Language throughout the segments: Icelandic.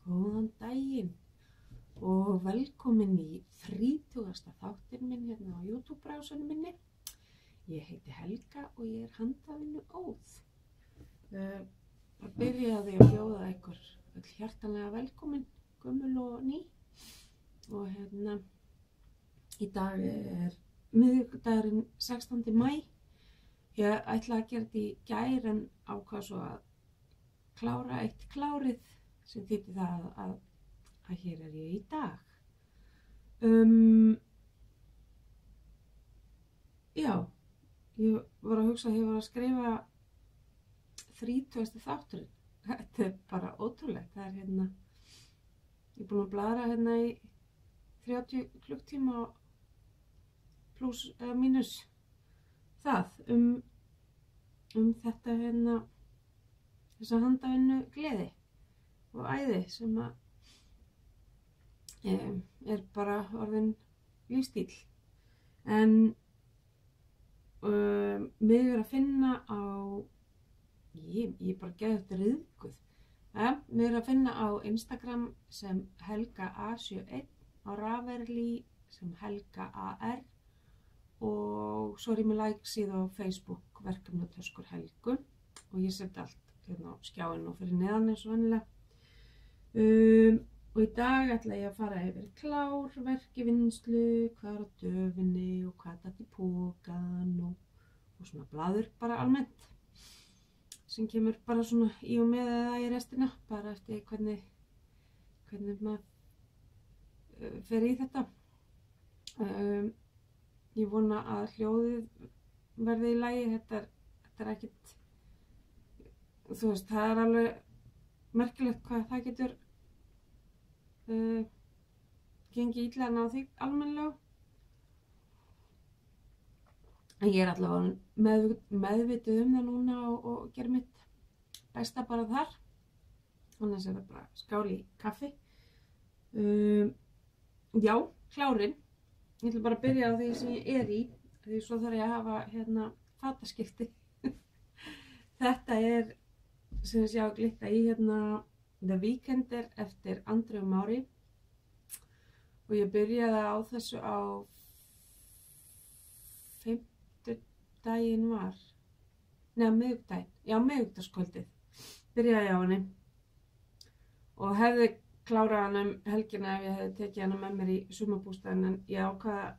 Góðan daginn og velkomin í 30. þáttinn minn hérna á YouTube-brásunum minni. Ég heiti Helga og ég handavinnu óð. Bara byrjaði að bjóða ykkur öll hjartanlega velkomin, gömul og ný. Og hérna, í dag miðvikudagurinn 16. maí. Ég ætla að gera þetta í gær en ákvað svo að klára eitt klárið sem þýddi það að hér ég í dag. Já, ég var að hugsa að ég var að skrifa 30. þátturinn. Þetta bara ótrúlegt. Það hérna, ég búin að bladra hérna í 30 klukktíma pluss eða mínus það þetta hérna, þessa handavinnu gleði og æði sem að bara orðin lífstíl. En mig að finna á, ég bara geði þetta ryðguð. Mig að finna á Instagram sem Helga A71, á Ravelli sem Helga AR og svo ég með like-síðu á Facebook Verkefnatöskur Helgu og ég seti allt hérna á skjáinn og fyrir neðan eins og venjulega. Og í dag ætla ég að fara yfir klár, verkivinnslu, hvað á döfinni og hvað datt í pokan og svona blaður bara almennt sem kemur bara svona í og með eða í restina, bara eftir hvernig maður fer í þetta. Ég vona að hljóðið verði í lagi, þetta er ekkert, þú veist, það er alveg merkilegt hvað það getur gengið illa að ná því almennilega. En ég er allavega meðvituð það núna og gera mitt besta bara þar. Annars það bara skál í kaffi. Já, klárinn. Ég ætla bara að byrja á því sem ég í, því svo þarf ég að hafa hérna fataskipti. Þetta sem ég sjá að glitta í hérna The Weekender eftir Andreu Mári og ég byrjaði á þessu á fimmtudaginn miðvikudagskvöldið byrjaði ég á henni og hefði klárað hana helgina ef ég hefði tekið hana með mér í sumarbústaðinn, en ég ákvað að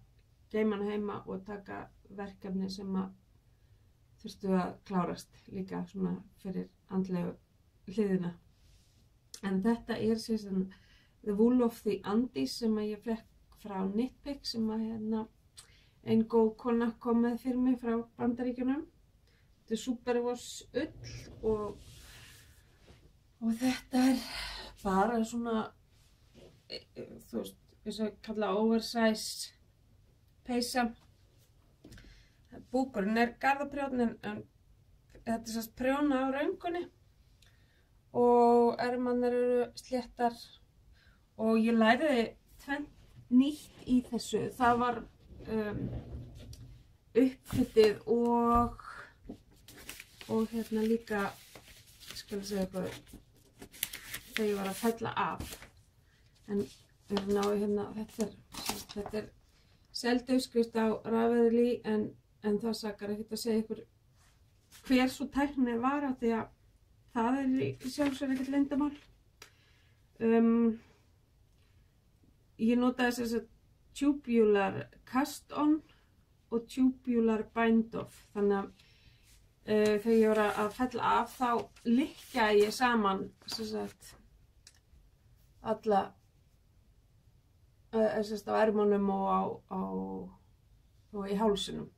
geyma hana heima og taka verkefni sem að þurftu að klárast líka svona fyrir andlegu hliðina. En þetta sem The Wool of the Andes sem að ég fekk frá Knitpick sem að hérna ein góð kona kom með fyrir mig frá Bandaríkjunum. Þetta Superwash ull og þetta bara svona, þú veist, þess að kalla oversize peysa. Búkurinn garðaprjónn en þetta sérst prjóna á röngunni og ermarnir eru sléttar og ég læriði tvennt nýtt í þessu. Það var uppfitið og hérna líka, skal ég segja eitthvað, þegar ég var að fella af. En hérna, þetta er selt uppskrift á Ravelli en það sakar ekkert að segja ykkur hver svo tækni var á því að það í sjálfsögðu ekkert leyndarmál. Ég notaði þess að tubular cast on og tubular bind off. Þannig að þegar ég var að fella af þá lykkjaði ég saman alla á ermunum og í hálsinum.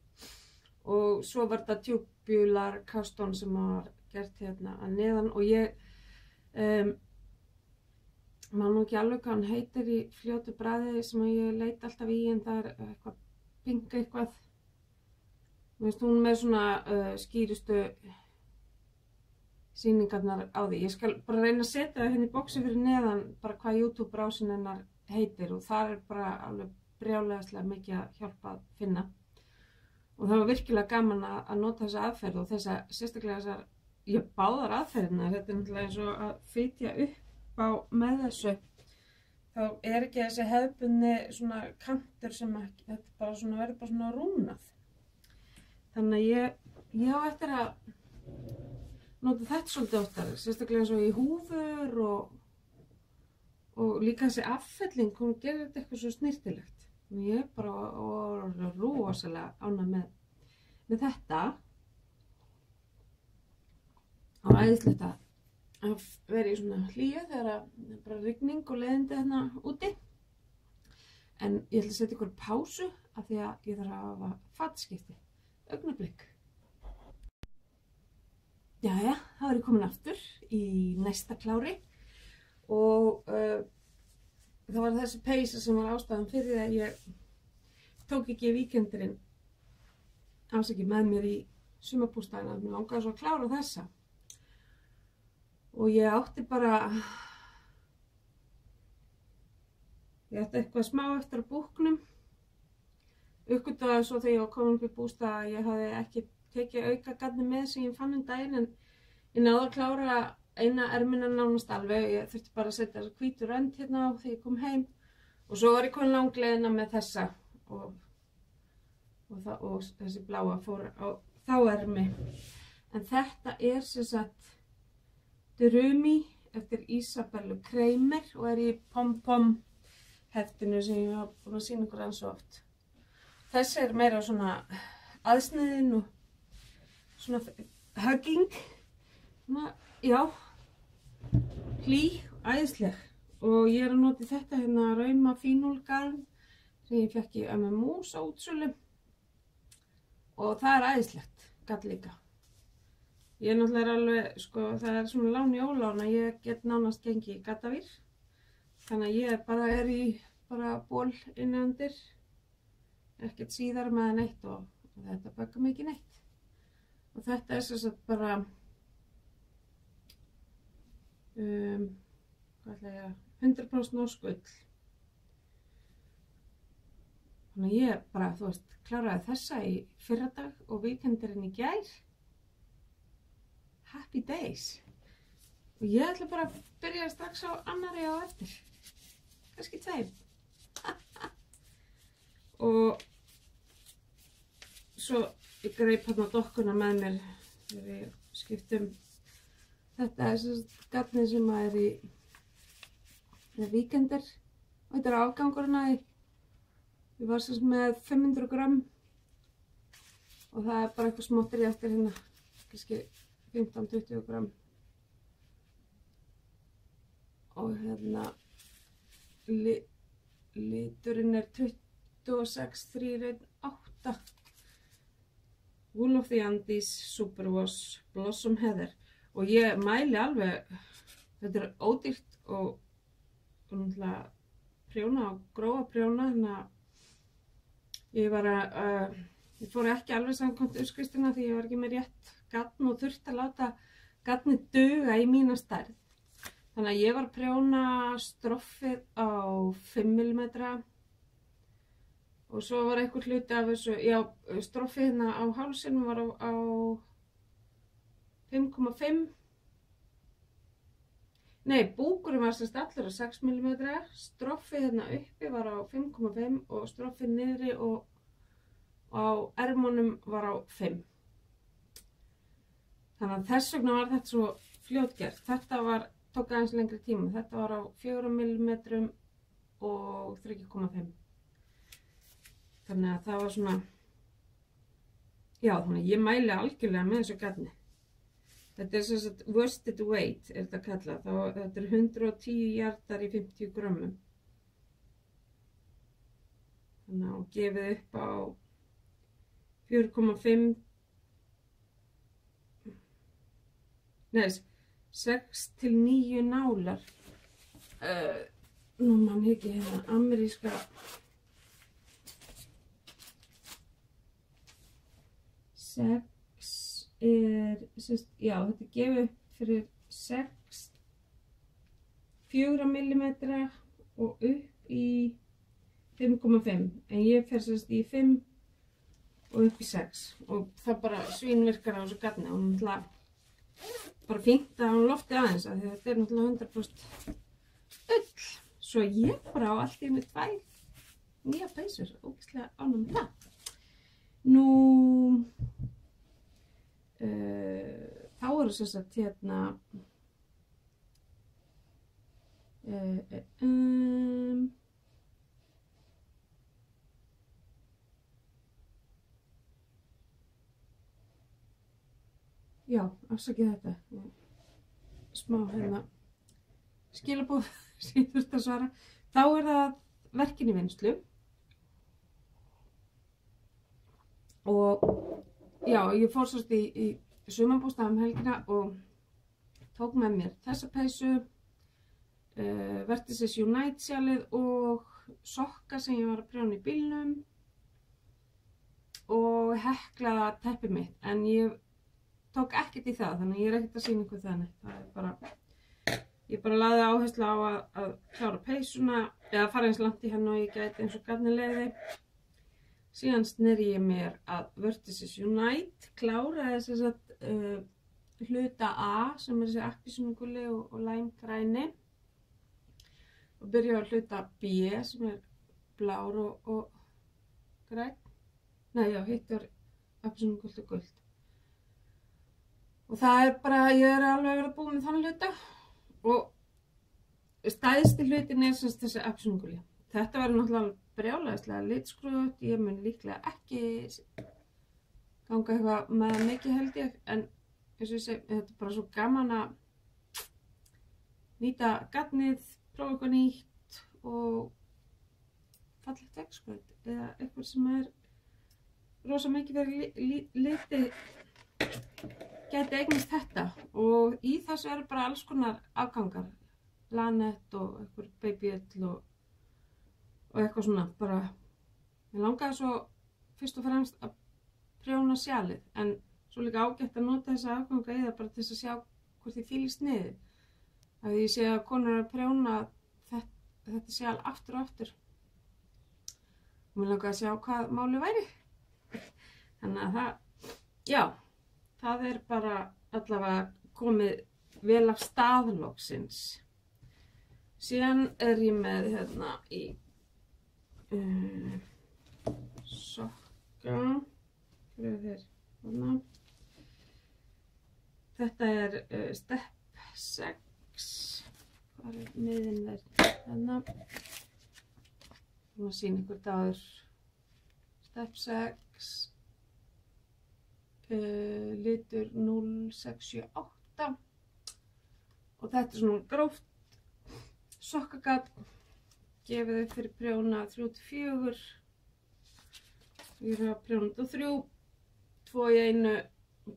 Og svo var þetta tubular cast on sem var gert hérna að neðan og ég man nú ekki alveg hvað hann heitir í fljótu bragði sem ég leit alltaf í, en það er eitthvað pink eitthvað. Mér finnst hún með svona skýrustu sýningarnar á því. Ég skal bara reyna að setja það hérna í boxi fyrir neðan bara hvað YouTube brásin hennar heitir og það er bara alveg brjálæðislega mikið að hjálpa að finna. Og það var virkilega gaman að nota þessa aðferð og sérstaklega þessar, báðar aðferðina. Þetta er náttúrulega eins og að fitja upp upp á með þessu, þá er ekki þessi hefðbundni svona kantur sem ekki, þetta bara svona verður bara svona rúnað. Þannig að ég á eftir að nota þetta svolítið oftar, sérstaklega eins og í húfur og líka þessi affelling, hún gerir þetta eitthvað svo snyrtilegt. Ég er bara rosalega ánægð með þetta. Og æðislegt að vera í svona hlýju þegar það er bara rigning og leiðindi hérna úti. En ég ætla að setja ykkur pásu af því að ég þarf að hafa fatskipti. Augnablik. Jæja, þá er ég komin aftur í næsta klári og það var þessi peysa sem var ástæðan fyrir að ég tók ekki víkendurinn með mér í sumarbústaðina. Mér langaði svo að klára þessa og ég átti eitthvað smá eftir á búknum. Uppgötvaði svo þegar ég var komin upp í bústað að ég hafði ekki tekið aukagatni með sem ég fann daginn, en ég náði að klára eina ermina nánast alveg. Ég þurfti bara að setja þessa hvítu rönd hérna á þegar ég kom heim og svo var ég komin langleiðina með þessa og þessi bláa fór á þá ermi. En þetta er sem sagt Drumi eftir Isabellu Kramer og er í pom-pom heftinu sem ég var búin að sýna ykkur svo oft. Þessi er meira svona aðsniðin og svona hugging. Já, hlý, æðisleg. Og ég er að nota þetta hérna Rauma fínúlgarn sem ég fekk í MMús á útsölu. Og það er æðislegt, gatt líka. Ég náttúrulega alveg, sko, það er svona lán í ólán að ég get nánast gengið í gattavír. Þannig að ég er í ból innandir, ekkert síðar með neitt og þetta böggar mig ekki neitt. Og þetta er sem sagt bara, hvað ætla ég að, 100% norsk ull. Þannig að ég þú veist, kláraði þessa í fyrradag og víkendurinn í gær. Happy days. Og ég ætla bara að byrja strax á annarri á eftir. Kannski 2. Og svo ég greip hérna dokkuna með mér þegar ég skiptum. Þetta er sem sagt gatnið sem er í víkendir. Og þetta er afgangurinn að ég var sem sagt með 500 grömm. Og það er bara eitthvað smottir í eftir hérna. Kannski 15-20 grömm. Og hérna liturinn er 26-3-8. Wool of the Andes Superwash Blossom Heather. Og ég mæli alveg, þetta er ódýrt og náttúrulega prjóna og grófa prjóna, þannig að ég fór ekki alveg samkvæmt uppskriftina því ég var ekki með rétt gatn og þurfti að láta gatnið duga í mína stærð. Þannig að ég var að prjóna stroffið á 5 mm og svo var einhver hluti af þessu, já, stroffið hérna á hálsinum var á 5,5. Nei, búkurinn var semst allur á 6 mm, stroffið hérna uppi var á 5,5 og stroffið niðri og á ermunum var á 5. Þannig að þess vegna var þetta svo fljótgert. Þetta tók aðeins lengri tíma. Þetta var á 4 mm og 3,5. Þannig að það var svona, já, þannig að ég mæli algjörlega með þessu gatni. Þetta er sem sagt worsted weight, er þetta kallað. Þetta er 110 hjartar í 50 grömmum. Þannig að gefið upp á 4,5, nei, 6-9 nálar. Nú man ekki hérna ameríska. 6 er, já, þetta er gefið upp fyrir 4 mm og upp í 5,5. En ég fer sérst í 5 og upp í 6. Og það bara svínvirkar á þessu gatni og náttúrulega bara fínt að hann lofti aðeins að þetta er náttúrulega 100% svo ég bara á allt í einu 2 nýja peysur, ógeðslega ánægð með það. Nú, þá eru sem sagt hérna, já, afsakið þetta, smá hérna skilaboð sem ég þurfti að svara. Þá er það verkin í vinnslu og já, ég fór sérst í sumarbústað helgina og tók með mér þessa peysu, Vertices Unite sjálið og sokka sem ég var að prjóna í bílnum og heklaða teppið mitt, en ég tók ekkert í það, þannig að ég er ekkert að sýna ykkur þannig. Það er bara, ég bara lagði áherslu á að klára peysuna eða fara eins langt í henni og ég gæti eins og garni leiði. Síðan sneri ég mér að Vertices Unite, kláraði þess að hluta A sem er þessi appelsínuguli og læmgræni og byrjaði á hluta B sem er blár og græn. Nei, já, hitt er appelsínugult og gult. Og það er bara, ég er alveg að vera búin með þann hluta og stæðsti hlutin er semst þessi appelsínuguli. Þetta verður náttúrulega brjálæðislega litskrúðugt, ég mun líklega ekki ganga eitthvað með það mikið held ég, en eins og ég segi, þetta er bara svo gaman að nýta garnið, prófa eitthvað nýtt og fallegt veggskvöld eða eitthvað sem er rosa mikið verið liti gæti eignast þetta, og í þessu eru bara alls konar afgangar, lanett og eitthvað babyöll og eitthvað svona. Bara, ég langaði svo fyrst og fremst að prjóna sjalið, en svo líka ágætt að nota þessa afganga í það bara til þess að sjá hvort þið fýlist niður. Að ég sé að konur eru að prjóna þetta sjal aftur og aftur. Og mér langaði að sjá hvað málið væri. Þannig að það, já, það er bara allavega komið vel af stað loksins. Síðan er ég með hérna í sokka. Hvað er þeir? Þarna. Þetta er step 6. Hvað er miðinn þær? Þarna. Ég má sýna ykkur dagur. Step 6. Litur 068. Og þetta er svona gróft sokkagat. Gefið upp fyrir prjóna 3-4. Ég er að prjóna þetta 3. 2 í einu.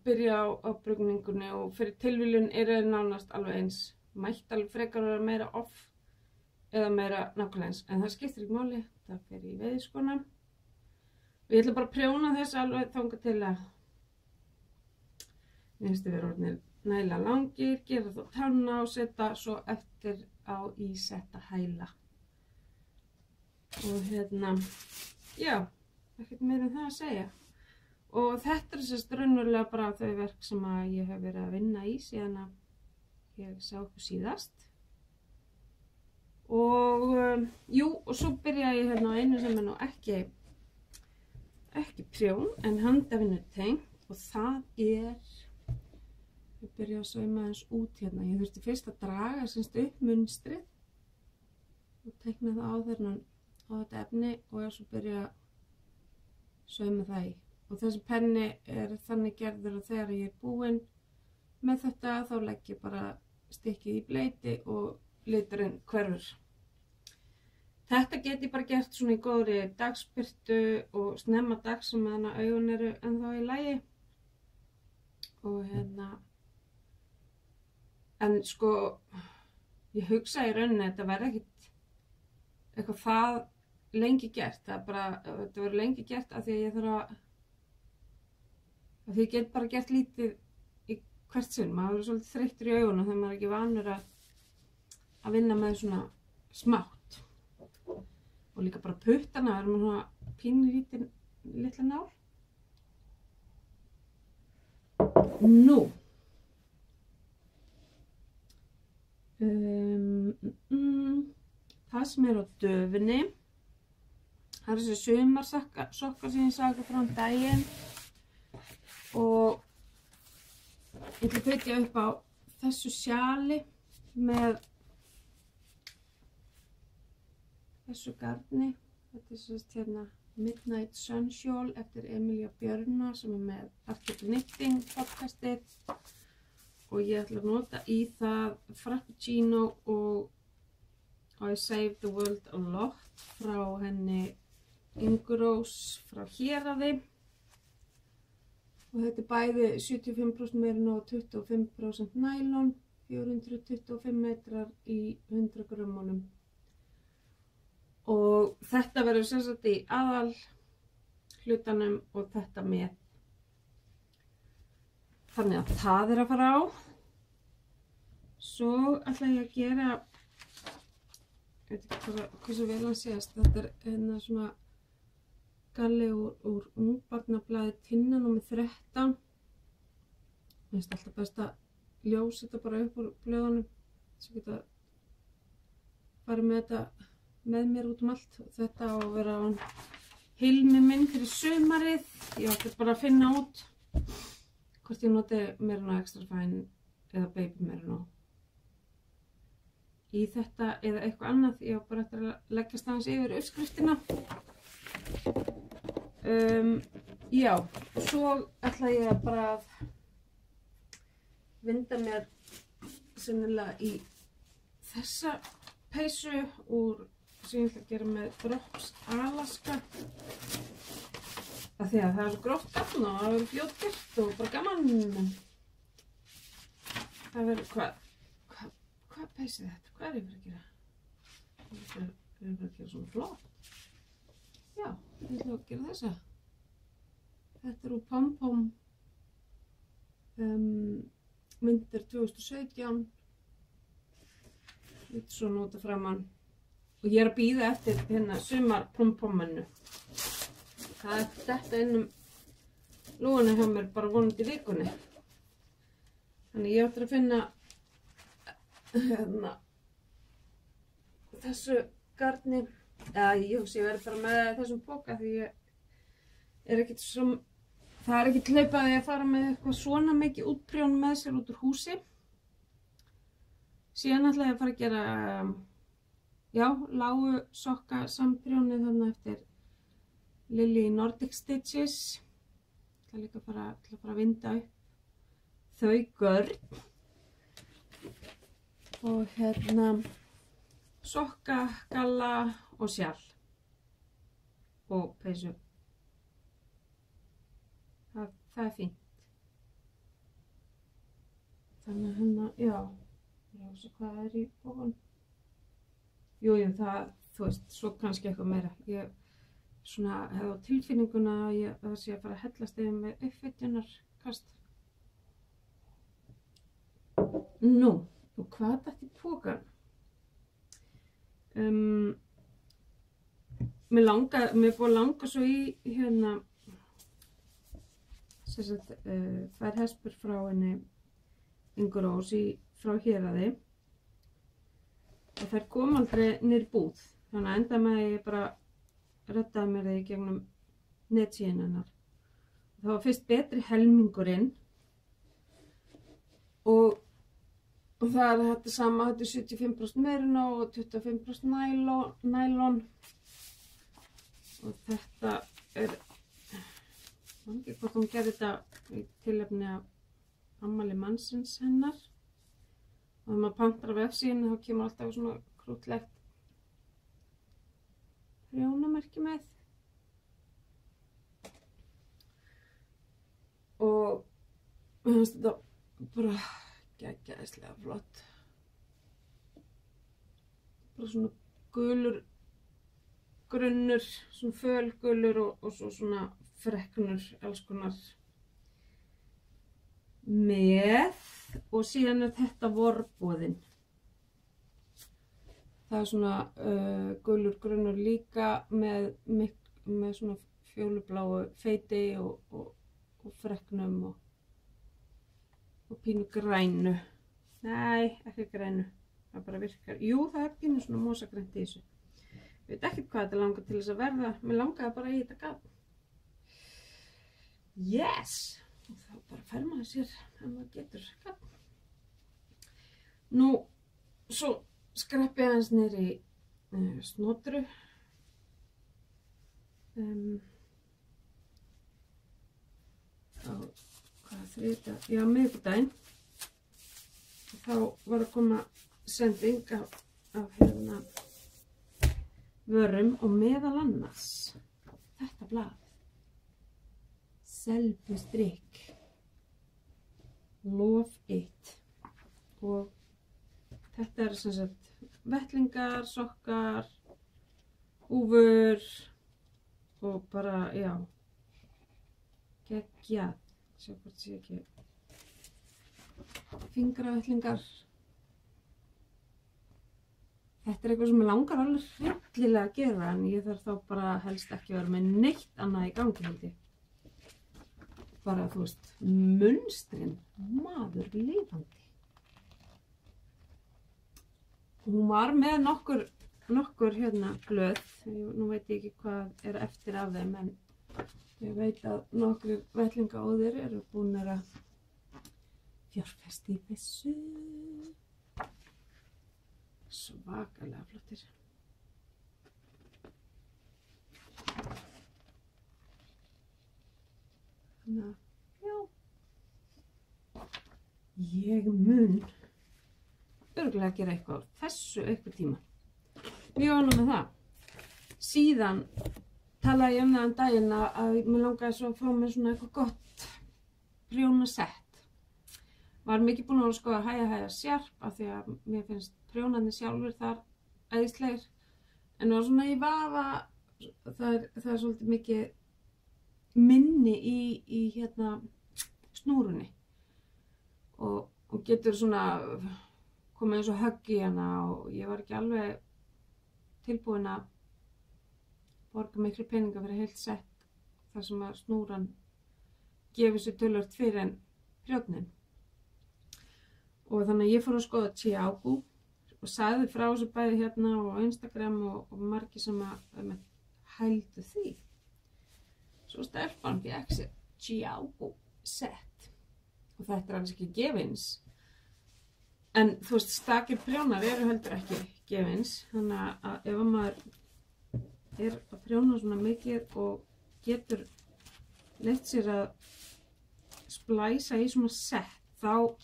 Byrja á brugningunni og fyrir tilviljun eru þeir nánast alveg eins. Mætti alveg frekar vera meira off eða meira nákvæmlega eins, en það skiptir ekki máli, það fer í veiðskona. Og ég ætla bara að prjóna þess alveg þangað til að mér finnst þið vera orðnir nægilega langir, gera þá tanna og setja svo eftir á í setta hæla. Og hérna, já, ekkert meira en það að segja. Og þetta er sérst raunverulega bara þau verk sem að ég hef verið að vinna í síðan að ég sá okkur síðast. Og jú, og svo byrjaði ég hérna á einu sem er nú ekki prjón en handavinnu tengt, og það er, ég byrja að sauma aðeins út hérna. Ég þurfti fyrst að draga semst upp munstrið og teikna það á þetta efni og ég svo byrja að sauma það í. Og þessi penni er þannig gerður að þegar ég er búin með þetta þá legg ég bara stykkið í bleyti og liturinn hverfur. Þetta get ég bara gert svona í góðri dagsbirtu og snemma dags sem þannig að augun eru ennþá í lagi. Og hérna, en sko, ég hugsa í rauninni að þetta verði ekkert eitthvað það lengi gert. Það er bara, þetta verður lengi gert af því að ég þarf að því ég get bara gert lítið í hvert sinn. Maður verður svolítið þreyttur í augunum þegar maður er ekki vanur að vinna með svona smátt. Og líka bara puttana, verður maður svona pínlítið litla nál. Nú. Það sem á döfinni. Það eru þessi sumarsokkar sem ég sagði frá daginn. Og ég ætla að kveikja upp á þessu sjali með þessu garni. Þetta sérst hérna Midnight Sun Shawl eftir Emilia Björna sem með Arctic Knitting podcastið. Og ég ætla að nota í það Frappuccino og I Saved the World a Lot frá henni Ingu Rós frá Héraði. Og þetta bæði 75% merino og 25% nælon, 425 metrar í 100 grömmunum. Og þetta verður sem sagt í aðal hlutanum og þetta með. Þannig að það að fara á. Svo ætla ég að gera, ég veit ekki hversu vel hann séast, þetta hérna svona galli úr ungbarnablaði Tinna nr. 13. Mér finnst alltaf best að ljósa þetta bara upp úr blöðunum. Svo geta farið með þetta með mér út allt. Þetta á að vera hilmi minn fyrir sumarið. Ég ætla bara að finna út hvort ég noti merino extra fine eða baby merino í þetta eða eitthvað annað. Ég á bara eftir að leggjast aðeins yfir uppskriftina. Já, og svo ætla ég bara að vinda mér sennilega í þessa peysu sem ég ætla að gera með Drops Alaska. Af því að það er svo gróft gafn og það verður fljótgert og bara gaman. Það verður hvað peysi þetta? Hvað er ég fyrir að gera? Ég er fyrir að gera svona flott. Já, ég ætla að gera þessa. Þetta úr Pom Pom myndir 2017. Þetta svo nota framan. Og ég er að bíða eftir hérna sumar Pom Pommennu. Það er þetta innum lúguna hjá mér bara vonandi vikunni. Þannig ég ætla að finna hérna þessu garni. Ég hugsi ég verði bara með þessum póka því ég er ekkert svo, það er ekkert hlaupaði að fara með eitthvað svona mikið útprjón með sér út úr húsi. Síðan ætla ég að fara að gera, já, lágu sokka samprjóni þarna eftir Lily Nordic Stitches. Það er líka að fara að vinda upp þau görn. Og hérna sokka, galla og sjal og peysu. Það er fínt. Þannig að hérna, já, svo hvað er í bókan? Jú, það, þú veist, svo kannski eitthvað meira. Ég svona hef á tilfinninguna að það sé að fara að hellast yfir með uppfyllunarkast. Nú, og hvað er þetta í bókan? Mér er búið að langa svo í hérna tvær hespur frá henni Ingu Rós frá Héraði og þær kom aldrei niður í búð, þannig að enda með að ég bara reddaði mér það í gegnum netsíðan hennar. Það var fyrst betri helmingurinn og það er þetta sama, þetta er 75% merino og 25% nælon og þetta er, ég veit ekki hvort hún gerði þetta í tilefni af afmæli mannsins hennar og þegar maður pantar af vefsíðunni þá kemur alltaf svona krútlegt prjónamerki með og mér finnst þetta bara geggjaðislega flott. Bara svona gulur grunnur, svona fölgulur og svo svona freknur, alls konar með og síðan er þetta vorboðinn. Það er svona gulur grunnur líka með svona fjólubláu feiti og freknum og pínu grænu. Nei, ekki grænu. Það bara virkar. Jú, það er pínu svona mosagrænt í þessu. Ég veit ekkert hvað þetta langar til þess að verða. Mér langaði bara í þetta gafn. Yes! Og þá bara fær maður sér ef maður getur gafn. Nú, svo skreppi ég aðeins niður í snotru. Á hvaða þriðjudag? Já, miðvikudaginn. Og þá var að koma sending af hérna vörum og meðal annars þetta blað. Selbustrikk. Love it. Og þetta er sem sagt vettlingar, sokkar, húfur og bara, já, geggjað. Sjá hvort sé ekki fingravettlingar. Þetta er eitthvað sem ég langar alveg hryllilega að gera en ég þarf þá bara helst ekki að vera með neitt annað í gangi held ég. Bara, þú veist, munstrin, maður lifandi. Hún var með nokkur hérna blöð, nú veit ég ekki hvað er eftir af þeim en ég veit að nokkrir vettlingaóðir eru búnir að fjárfesta í þessu. Svakalega flottir. Þannig að, já, ég mun örugglega að gera eitthvað á þessu eitthvað tíma. Mjög ánægð með það. Síðan talaði ég það daginn að mér langaði svo að fá mér svona eitthvað gott prjónasett. Var mikið búin að skoða hæja sjarp af því að mér finnst prjónarnir sjálfur þar æðislegir. En það var svona í vafa, það er svolítið mikið minni í hérna snúrunni. Og getur svona komið eins og högg í hana og ég var ekki alveg tilbúin að borga miklu peninga fyrir heilt sett þar sem að snúran gefur sér töluvert fyrir en prjónnin. Og þannig að ég fór að skoða Chiago og sagði frá þessu bæði hérna á Instagram og margir sem að hældu því. Svo stelpan fékk sér Chiago set og þetta er alls ekki gefins. En þú veist, stakir prjónar eru heldur ekki gefins. Þannig að ef maður er að prjóna svona mikið og getur leyft sér að splæsa í svona sett, þá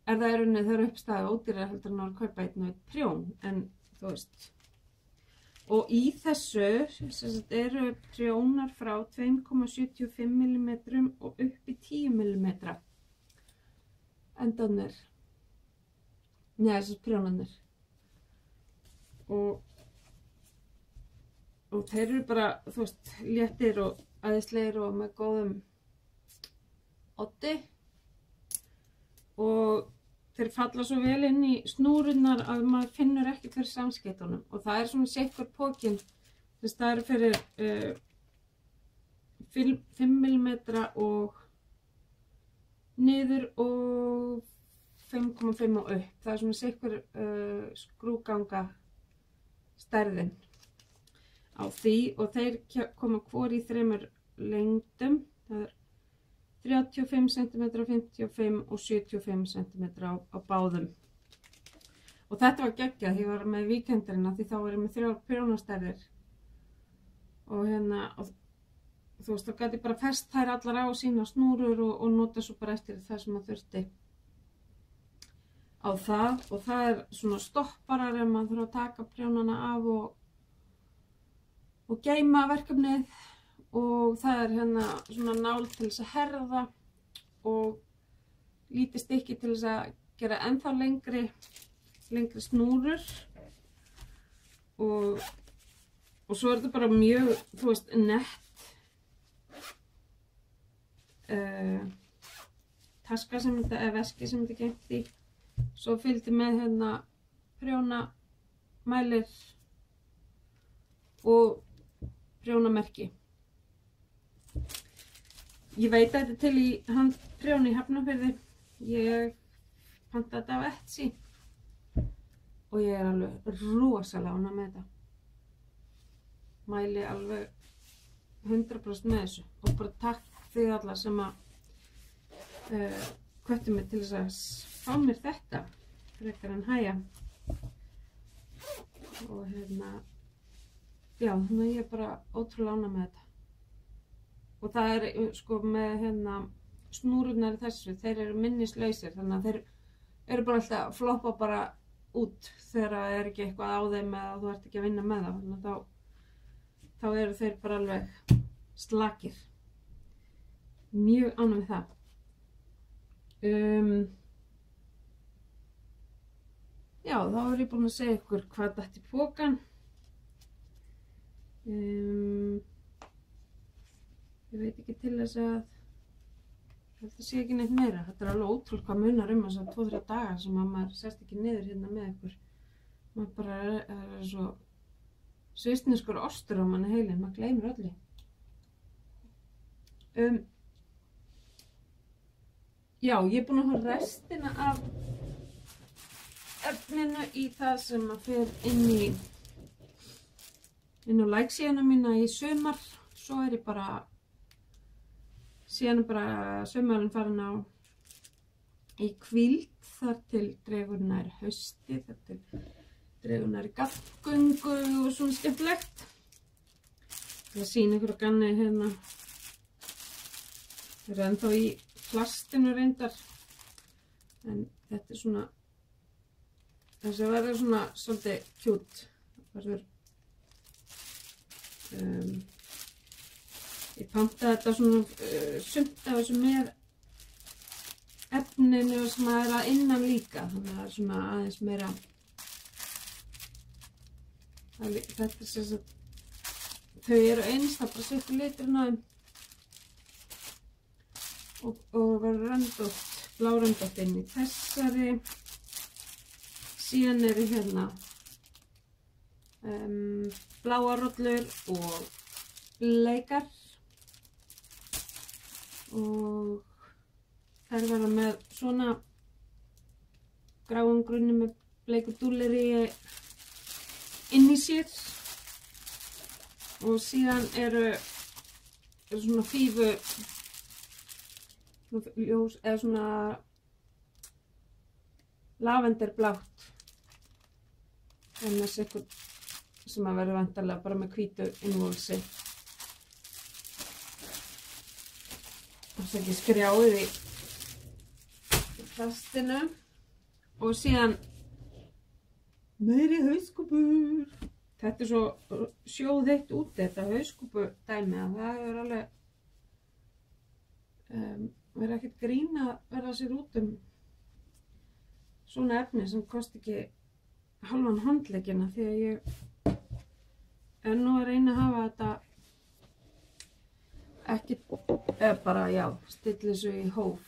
er það í rauninni þegar uppstæði ódýrara heldur en að kaupa einn og einn prjón, en þú veist. Og í þessu eru prjónar frá 2,75 mm og upp í 10 mm endarnir. Nei, þessar prjónarnir. Og þeir eru bara, þú veist, léttir og æðislegir og með góðum oddi. Og þeir falla svo vel inn í snúrurnar að maður finnur ekkert fyrir samskeytunum. Og það er svona seikur pókin. Þess það eru fyrir 5 mm og niður og 5,5 og upp. Það er svona seikur skrúganga stærðin á því og þeir koma hvor í 3 lengdum. Það er 35 cm, 55 og 75 cm á báðum. Og þetta var geggjað, ég var með víkendirina því þá var ég með 3 prjónastærðir. Og hérna, þú veist, þá gæti ég bara fest þær allar á sína snúrur og nota svo bara eftir það sem maður þurfti á það. Og það er svona stopparar ef maður þarf að taka prjónana af og geyma verkefnið. Og það er hérna svona nál til þess að herða og lítið stykki til þess að gera ennþá lengri snúrur. Og svo er þetta bara mjög, þú veist, nett taska sem þetta, eða veski sem þetta geymt í. Svo fylgdi með hérna prjónamælir og prjónamerki. Ég veit að þetta er til í handprjón í Hafnarfirði. Ég pantaði þetta á Etsy og ég er alveg rosalega ánægð með þetta. mæli alveg 100% með þessu og bara takk þið alla sem að hvöttu mig til þess að fá mér þetta frekar en hæja og já, þannig að ég er bara ótrúlega ánægð með þetta og það sko með snúrurnar í þessu, þeir eru minnislausir þannig að þeir eru bara alltaf að floppa bara út þegar það er ekki eitthvað á þeim eða þú ert ekki að vinna með það þannig að þá eru þeir bara alveg slakir mjög ánægð með það já, þá er ég búin að segja ykkur hvað datt í pokann ég veit ekki til þess að þetta sé ekki neitt meira þetta er alveg ótrúlega hvað munar þess að 2-3 dagar sem að maður sest ekki niður hérna með ykkur maður bara er svo svissneskur ostur á manni heilin, maður gleymir öllu já, ég er búin að hafa restina af efninu í það sem að fer inn á like-síðuna mína í sumar svo er ég bara síðan er bara sumarinn farin á í hvíld þar til dregur nær hausti þar til dregur nær gallgöngu og svona skemmtilegt það sýna ykkur á ganni hérna það er ennþá í plastinu reyndar en þetta er svona þessi verður svona svolítið kjút verður ég pantaði þetta svona sumt af þessu með efninu sem er að innan líka þannig að það er svona aðeins meira þetta er sem sagt þau eru eins, það bara setja liturinn á þeim og verður röndótt, bláröndótt inn í þessari síðan eru hérna bláar rollur og bleikar og þær verða með svona gráum grunni með bleiku dúlleri inn í sér og síðan eru svona fífu ljós eða svona lavenderblátt en þessi eitthvað sem að verður vantarlega bara með hvítu innvolsi og þess ekki skrjáið í plastinu og síðan meiri hauskúpur þetta er svo sjóðheitt úti þetta hauskúpu dæmi að það er alveg verður ekkert grín að verða sér út svona efni sem kosti ekki halvan handleggina því að ég er nú að reyna að hafa þetta ekki bara já, stilla þessu í hóf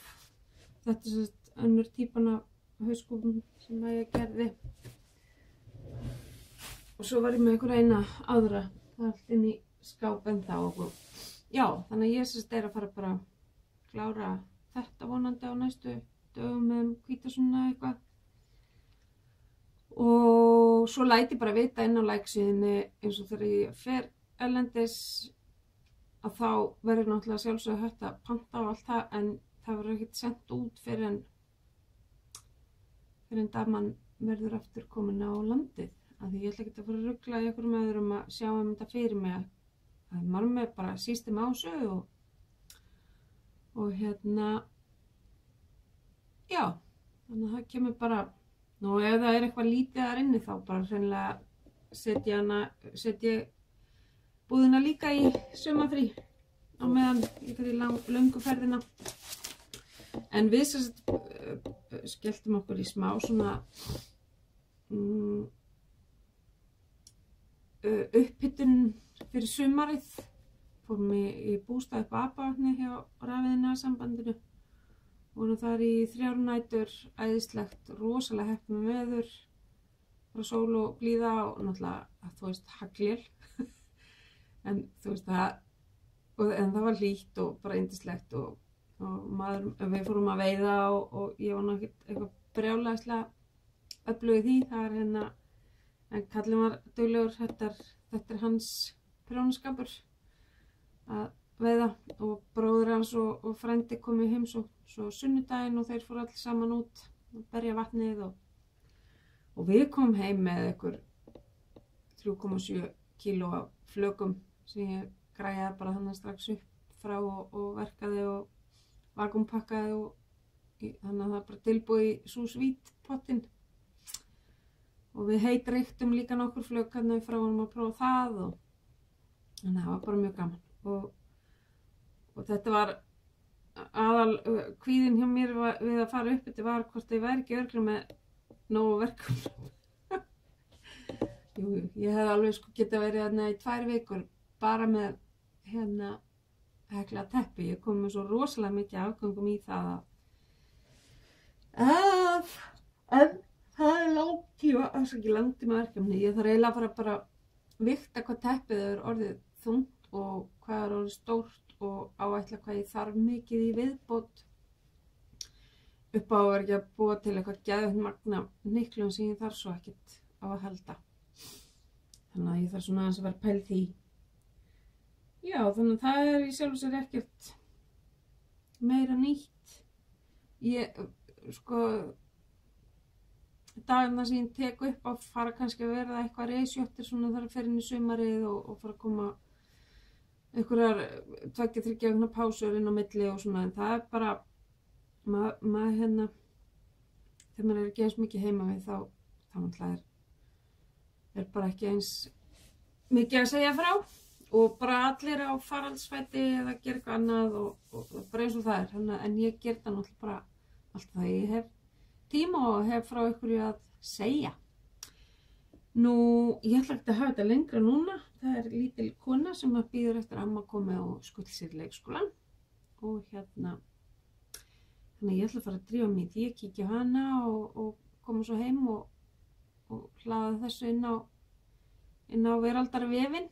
þetta er svona önnur típan af hauskúpum sem að ég gerði og svo var ég með einhver eina aðra það er allt inn í skáp ennþá og já, þannig að ég sérst er að fara bara að klára þetta vonandi á næstu dögum með hvítasunna eitthvað og svo læti bara vita inn á like-síðunni eins og þegar ég fer erlendis að þá verður náttúrulega sjálfsögðu hægt að panta á allt það en það verður ekkert sendt út fyrir en daman verður aftur komin á landið af því ég ætla ekki að fara að rugla í einhverjum öðrum að sjá þetta fyrir mig að maður með bara sístum á sig og hérna já, þannig að það kemur bara nú ef það er eitthvað lítið þar inni þá bara hreinlega setja búðina líka í sumarfrí á meðan ég fer í löngu ferðina en við skelltum okkur í smá svona upphitun fyrir sumarið fórum í bústað upp á Apavatni hjá Rafiðnaðarsambandinu vorum þar í 3 nætur æðislegt, rosalega heppið með veður bara sól og blíða og náttúrulega þú veist haglél en þú veist það en það var hlýtt og bara yndislegt og við fórum að veiða og ég var náttúrulega eitthvað brjálæðislega öflug í því það er en kallinn var duglegur þetta er hans prjónaskapur að veiða og bróðir hans og frændi kom í heimsókn svo sunnudaginn og þeir fóru allir saman út að berja vatnið og við komum heim með einhver 3,7 kíló af flökum sem ég græjaði bara þannig strax upp frá og verkaði og vakuumpakkaði og þannig að það er bara tilbúið í sous vide pottinn og við heitryktum líka nokkur flök hérna frá honum að prófa það og þannig að það var bara mjög gaman og þetta var aðal kvíðinn hjá mér við að fara upp þetta var hvort ég væri ekki örugglega með nógu verkum jú, ég hefði alveg sko getað verið hérna í 2 vikur bara með hérna hekla teppi, ég kom með svo rosalega mikið afgöngum í það en það er langtíma verkefni, ég þarf eiginlega að fara bara að vigta hvað teppið er orðið þungt og hvað er orðið stórt og áætla hvað ég þarf mikið í viðbót upp á að vera ekki að búa til eitthvað geðveikt magna hnyklum sem ég þarf svo ekkert á að halda þannig að ég þarf svona aðeins að vera pæl því já, þannig að það er í sjálfu sér ekkert meira nýtt ég, sko dagina sem ég tek upp að fara kannski að verða eitthvað reisjóttir svona þar að fer inn í sumarið og fara að koma einhverjar 2-3 vikna pásur inn á milli og svona en það er bara maður hérna þegar maður er ekki eins mikið heima við þá náttúrulega er bara ekki eins mikið að segja frá og bara allir á faraldsfæti eða gera eitthvað annað og bara eins og það er en ég ger það náttúrulega bara alltaf það ég hef tíma og hef frá ykkur að segja. Nú, ég ætla ekki að hafa þetta lengra núna. Það er lítil kona sem bíður eftir að amma komi og skull sér í leikskólann og hérna þannig ég ætla að fara að drífa mig í því að kíkja á hana og koma svo heim og hlaða þessu inn á veraldarvefinn.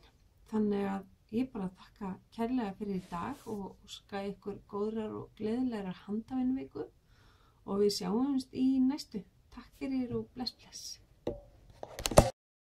Þannig að ég bara þakka kærlega fyrir í dag og óska ykkur góðrar og gleðilegar handavinnuviku og við sjáumst í næstu. Takk fyrir og bless bless.